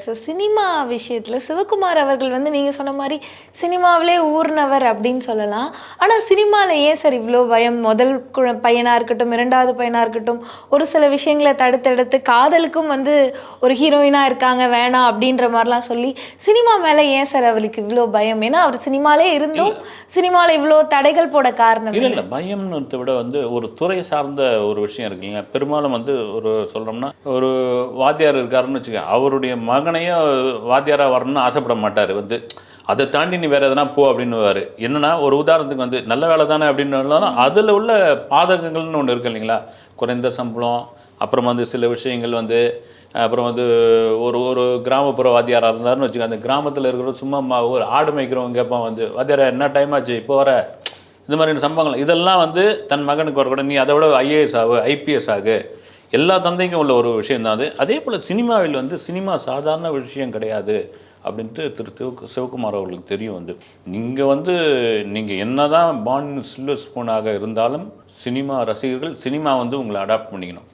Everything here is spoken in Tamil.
ஸோ சினிமா விஷயத்துல சிவகுமார் அவர்கள் வந்து நீங்க சொன்ன மாரி சினிமாவிலே ஊர்னவர் அப்படின்னு சொல்லலாம். ஆனா சினிமால ஏன் சார் இவ்ளோ பயம்? முதல் பையனா இருக்கட்டும், 2வது பையனா இருக்கட்டும், ஒரு சில விஷயங்கள தடுத்தெடுத்து காதலுக்கும் வந்து ஒரு ஹீரோயினா இருக்காங்க வேணாம் அப்படின்ற மாரிலாம் சொல்லி, சினிமா மேல ஏன் சார் அவருக்கு இவ்ளோ பயம்? ஏன்னா அவர் சினிமாலே இருந்தும், சினிமால இவ்ளோ தடைகள் போட காரணம் இல்ல, என்ன? இல்ல. பயம்ன்றத விட வந்து ஒரு துறை சார்ந்த ஒரு விஷயம் இருக்கு இல்லைங்க. பெரும்பாலும் வந்து ஒரு சொல்றோம்னா, ஒரு வாத்தியார் இருக்காருன்னு வச்சுக்க, அவருடைய மகனையும் வாத்தியாரா வரணும்னு ஆசைப்பட மாட்டாரு வந்து. அத தாண்டி நீ வேற எதனா போ அப்படின்னுவாரு. என்னன்னா, ஒரு உதாரணத்துக்கு வந்து நல்ல வேலை தானே அப்படின்னாலும், அதுல உள்ள பாதகங்கள்னு ஒண்ணு இருக்கு இல்லைங்களா? குறைந்த சம்பளம், அப்புறம் வந்து சில விஷயங்கள் வந்து அப்புறம் வந்து ஒரு ஒரு கிராமப்புற வாத்தியாரா இருந்தாருன்னு வச்சுக்க, அந்த கிராமத்துல இருக்கிறவங்க சும்மா ஒரு ஆடு மேய்க்கிறவன் கேட்பான் வந்து, "வாத்தியாரே என்ன டைம் ஆச்சு? இப்போ வர?" இந்த மாதிரியான சம்பவங்கள் இதெல்லாம் வந்து தன் மகனுக்கு வரக்கூடாது. நீ அதை விட ஐஏஎஸ் ஆகு, ஐபிஎஸ் ஆகு. எல்லா தந்தைக்கும் உள்ள ஒரு விஷயம் தான் அது. அதே போல் சினிமாவில் வந்து சினிமா சாதாரண விஷயம் கிடையாது அப்படின்ட்டு சிவகுமார் அவர்களுக்கு தெரியும் வந்து. நீங்கள் வந்து நீங்கள் என்னதான் பான் சில்வர் ஸ்பூனாக இருந்தாலும் சினிமா ரசிகர்கள் சினிமா வந்து உங்களை அடாப்ட் பண்ணிக்கணும்.